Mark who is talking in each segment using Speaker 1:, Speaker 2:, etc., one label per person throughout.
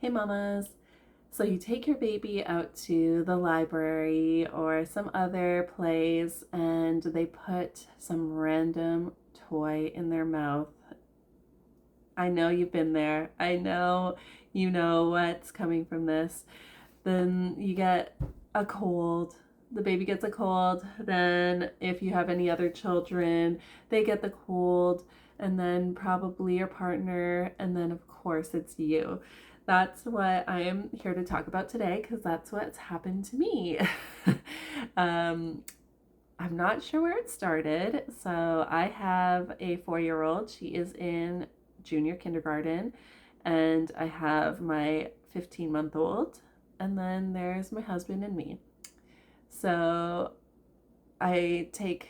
Speaker 1: Hey mamas. So you take your baby out to the library or some other place and they put some random toy in their mouth. I know you've been there. I know you know what's coming from this. Then you get a cold. The baby gets a cold. Then if you have any other children, they get the cold. And then probably your partner. And then of course it's you. That's what I am here to talk about today because that's what's happened to me. um, I'm not sure where it started. So I have a 4-year-old. She is in junior kindergarten. And I have my 15-month-old. And then there's my husband and me. So I take,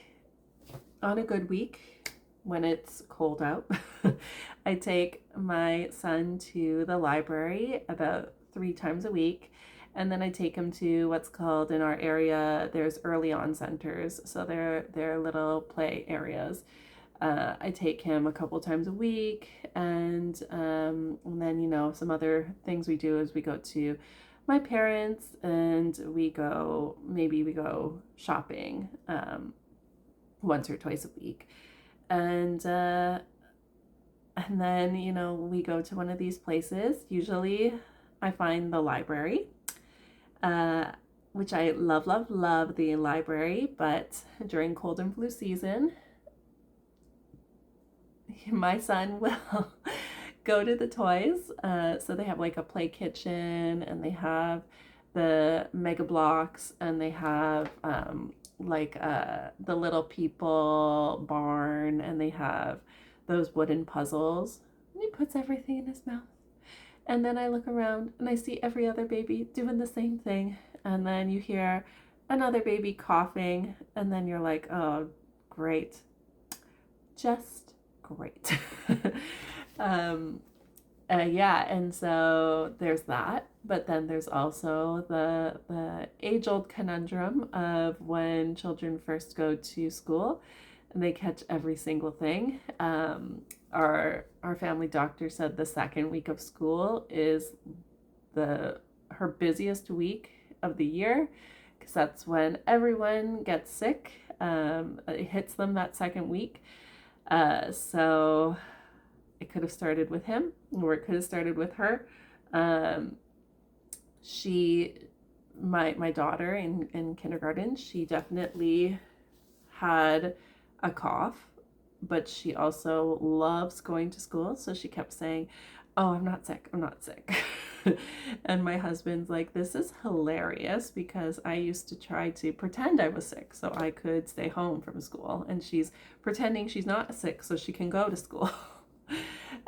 Speaker 1: on a good week, when it's cold out, I take my son to the library about 3 times a week. And then I take him to what's called in our area, there's early on centers. So they're little play areas. I take him a couple times a week, and then some other things we do is we go to my parents and we go shopping once or twice a week, and and then we go to one of these places. Usually, I find the library. Uh, which I love, love, love the library, but during cold and flu season, my son will go to the toys. So they have like a play kitchen, and they have the Mega Blocks, and they have the Little People barn, and they have those wooden puzzles. And he puts everything in his mouth. And then I look around and I see every other baby doing the same thing. And then you hear another baby coughing, and then you're like, oh, great. Just great. um, yeah, and so there's that. But then there's also the age-old conundrum of when children first go to school and they catch every single thing. Our family doctor said the second week of school is her busiest week of the year because that's when everyone gets sick. It hits them that second week. So it could have started with him, or it could have started with her. Um, she, my daughter in kindergarten, she definitely had a cough, but she also loves going to school. So she kept saying, oh, I'm not sick. I'm not sick. And my husband's like, this is hilarious because I used to try to pretend I was sick so I could stay home from school. And she's pretending she's not sick so she can go to school.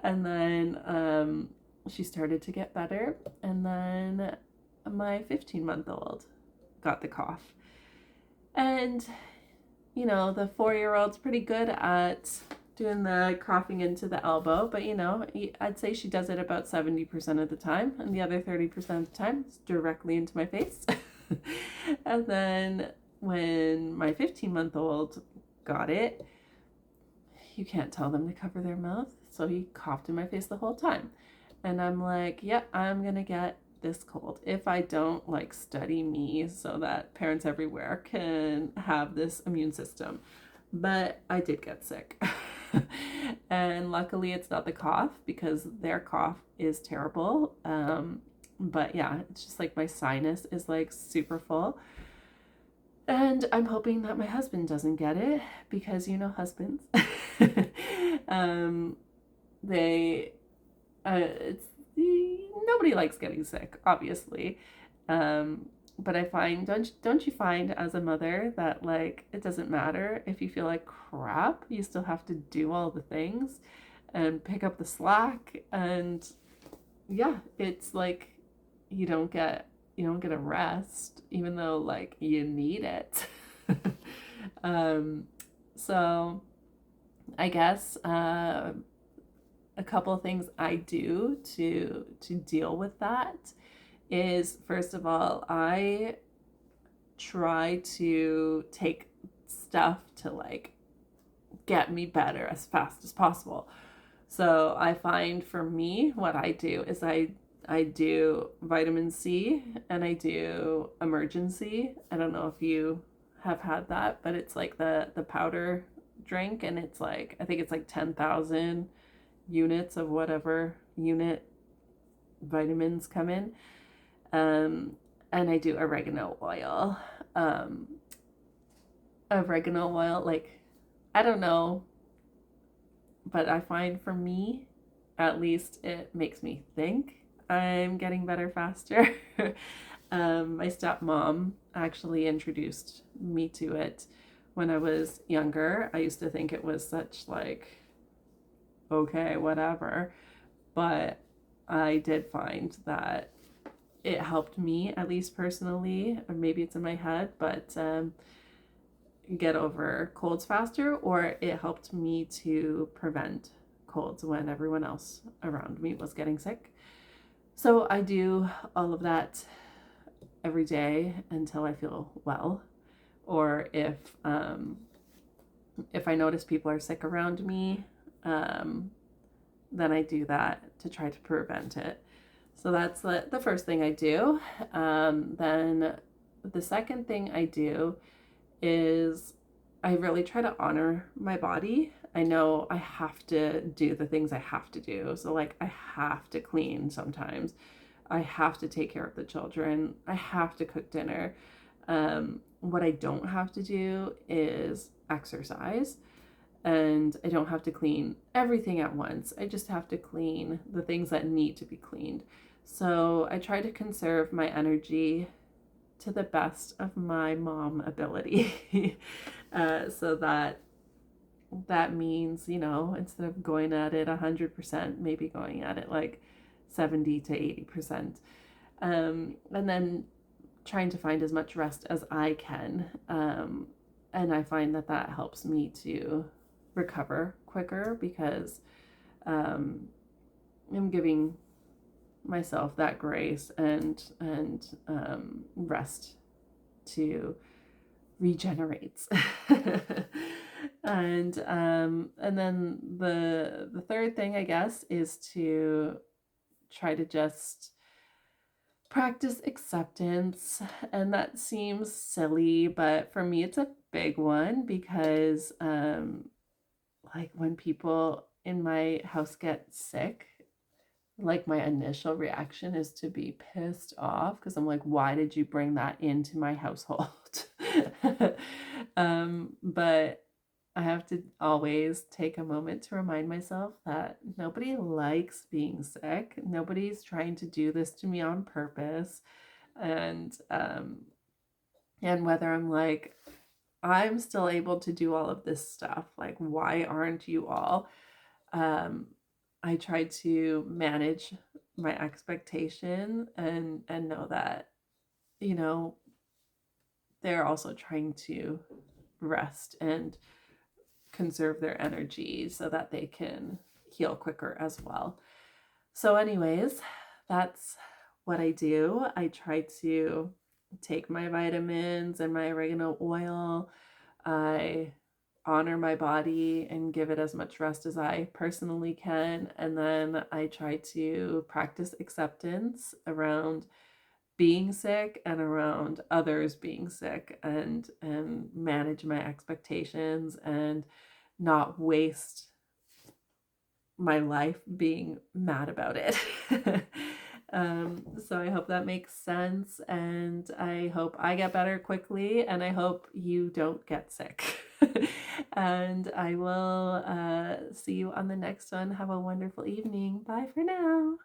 Speaker 1: And then she started to get better. And then my 15-month-old got the cough. And, the 4-year-old's pretty good at doing the coughing into the elbow, but I'd say she does it about 70% of the time, and the other 30% of the time is directly into my face. And then when my 15-month-old got it, you can't tell them to cover their mouth, so he coughed in my face the whole time. And I'm like, yeah, I'm gonna get this cold if I don't study me so that parents everywhere can have this immune system. But I did get sick. And luckily it's not the cough because their cough is terrible. But yeah, it's just my sinus is super full. And I'm hoping that my husband doesn't get it because husbands. um, they, it's nobody likes getting sick, obviously. But I find, don't you find as a mother that it doesn't matter if you feel like crap, you still have to do all the things and pick up the slack, and yeah, it's you don't get a rest even though you need it. um, so I guess a couple of things I do to deal with that is, first of all, I try to take stuff to get me better as fast as possible. So I find for me, what I do is I I do vitamin C and I do emergency. I don't know if you have had that, but it's like the powder drink, and it's like, I think it's like 10,000 units of whatever unit vitamins come in. Um, and I do oregano oil. Um, Oregano oil, like, I don't know, but I find for me, at least, it makes me think I'm getting better faster. My stepmom actually introduced me to it when I was younger. I used to think it was such like, okay, whatever. But I did find that it helped me, at least personally, or maybe it's in my head, but get over colds faster, or it helped me to prevent colds when everyone else around me was getting sick. So I do all of that every day until I feel well, or if I notice people are sick around me, um, then I do that to try to prevent it. So that's the first thing I do. Then the second thing I do is I really try to honor my body. I know I have to do the things I have to do. So, like, I have to clean sometimes. I have to take care of the children. I have to cook dinner. What I don't have to do is exercise. And I don't have to clean everything at once. I just have to clean the things that need to be cleaned. So I try to conserve my energy to the best of my mom ability. So that means, instead of going at it 100%, maybe going at it like 70 to 80%. And then trying to find as much rest as I can. And I find that helps me to recover quicker, because I'm giving myself that grace and rest to regenerate. And then the third thing, I guess, is to try to just practice acceptance. And that seems silly, but for me it's a big one, because like, when people in my house get sick, like, my initial reaction is to be pissed off, because I'm like, why did you bring that into my household? But I have to always take a moment to remind myself that nobody likes being sick. Nobody's trying to do this to me on purpose. And whether I'm like, I'm still able to do all of this stuff, like, why aren't you all? Um, I try to manage my expectation and know that, you know, they're also trying to rest and conserve their energy so that they can heal quicker as well. So anyways, that's what I do. I try to take my vitamins and my oregano oil. I honor my body and give it as much rest as I personally can. And then I try to practice acceptance around being sick and around others being sick, and manage my expectations and not waste my life being mad about it. So I hope that makes sense, and I hope I get better quickly, and I hope you don't get sick. And I will see you on the next one. Have a wonderful evening. Bye for now.